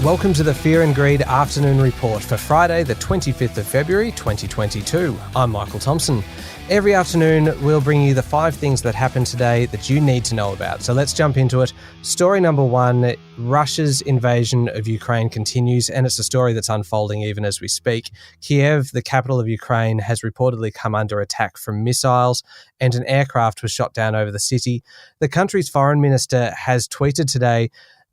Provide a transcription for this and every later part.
Welcome to the Fear and Greed Afternoon Report for Friday, the 25th of February, 2022. I'm Michael Thompson. Every afternoon, we'll bring you the 5 things that happened today that you need to know about. So let's jump into it. Story number 1, Russia's invasion of Ukraine continues, and it's a story that's unfolding even as we speak. Kiev, the capital of Ukraine, has reportedly come under attack from missiles, and an aircraft was shot down over the city. The country's foreign minister has tweeted today,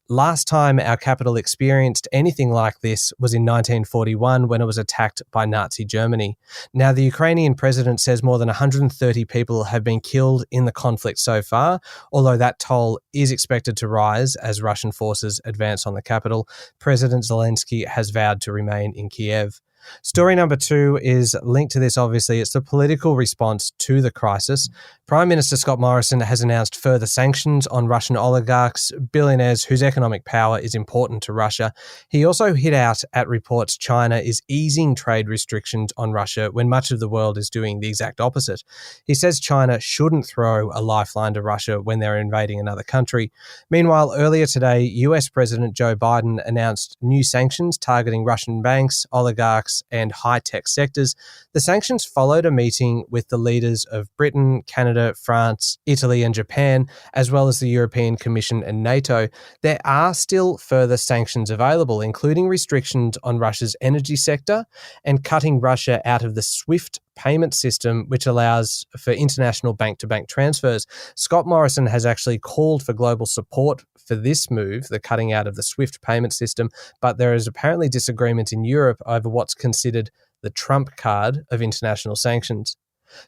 "Last time our capital experienced anything like this was in 1941 when it was attacked by Nazi Germany." Now, the Ukrainian president says more than 130 people have been killed in the conflict so far, although that toll is expected to rise as Russian forces advance on the capital. President Zelensky has vowed to remain in Kiev. Story number 2 is linked to this, obviously. It's the political response to the crisis. Prime Minister Scott Morrison has announced further sanctions on Russian oligarchs, billionaires whose economic power is important to Russia. He also hit out at reports China is easing trade restrictions on Russia when much of the world is doing the exact opposite. He says China shouldn't throw a lifeline to Russia when they're invading another country. Meanwhile, earlier today, US President Joe Biden announced new sanctions targeting Russian banks, oligarchs, and high-tech sectors. The sanctions followed a meeting with the leaders of Britain, Canada, France, Italy, and Japan, as well as the European Commission and NATO. There are still further sanctions available, including restrictions on Russia's energy sector and cutting Russia out of the SWIFT payment system, which allows for international bank-to-bank transfers. Scott Morrison has actually called for global support for this move, the cutting out of the SWIFT payment system, but there is apparently disagreement in Europe over what's considered the trump card of international sanctions.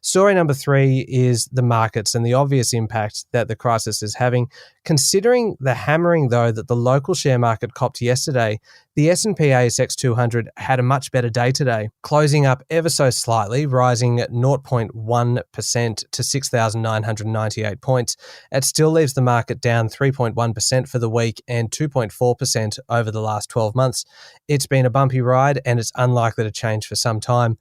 Story number 3 is the markets and the obvious impact that the crisis is having. Considering the hammering, though, that the local share market copped yesterday, the S&P/ASX 200 had a much better day today, closing up ever so slightly, rising at 0.1% to 6,998 points. It still leaves the market down 3.1% for the week and 2.4% over the last 12 months. It's been a bumpy ride, and it's unlikely to change for some time.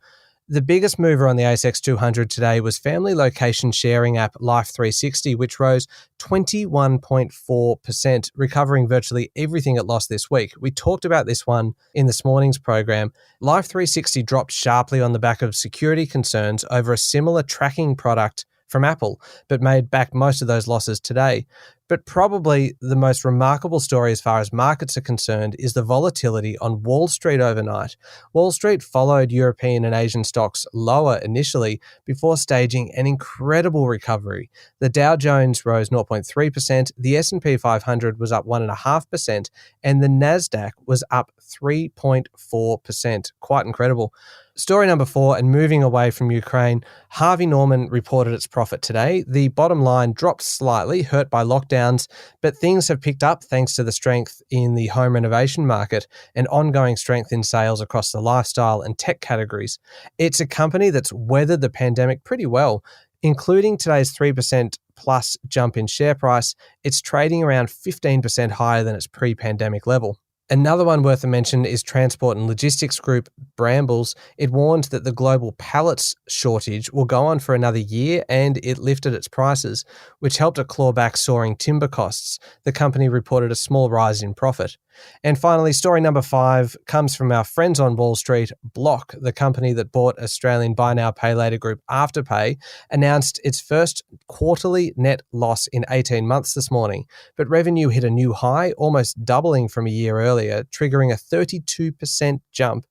The biggest mover on the ASX 200 today was family location sharing app Life360, which rose 21.4%, recovering virtually everything it lost this week. We talked about this one in this morning's program. Life360 dropped sharply on the back of security concerns over a similar tracking product from Apple, but made back most of those losses today. But probably the most remarkable story as far as markets are concerned is the volatility on Wall Street overnight. Wall Street followed European and Asian stocks lower initially before staging an incredible recovery. The Dow Jones rose 0.3%, the S&P 500 was up 1.5%, and the Nasdaq was up 3.4%. Quite incredible. Story number 4, and moving away from Ukraine, Harvey Norman reported its profit today. The bottom line dropped slightly, hurt by lockdowns, but things have picked up thanks to the strength in the home renovation market and ongoing strength in sales across the lifestyle and tech categories. It's a company that's weathered the pandemic pretty well, including today's 3% plus jump in share price. It's trading around 15% higher than its pre-pandemic level. Another one worth a mention is transport and logistics group Brambles. It warned that the global pallets shortage will go on for another year, and it lifted its prices, which helped it claw back soaring timber costs. The company reported a small rise in profit. And finally, story number 5 comes from our friends on Wall Street. Block, the company that bought Australian buy now, pay later group Afterpay, announced its first quarterly net loss in 18 months this morning. But revenue hit a new high, almost doubling from a year earlier, triggering a 32% jump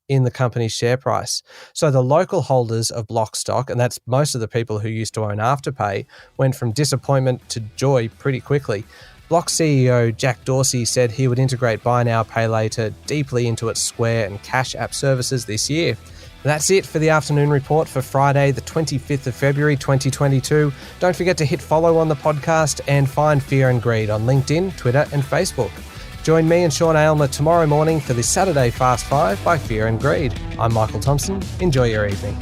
in the company's share price. So the local holders of Block stock, and that's most of the people who used to own Afterpay, went from disappointment to joy pretty quickly. Block CEO Jack Dorsey said he would integrate Buy Now, Pay Later deeply into its Square and Cash app services this year. That's it for the afternoon report for Friday, the 25th of February, 2022. Don't forget to hit follow on the podcast and find Fear and Greed on LinkedIn, Twitter, and Facebook. Join me and Sean Aylmer tomorrow morning for the Saturday Fast 5 by Fear and Greed. I'm Michael Thompson. Enjoy your evening.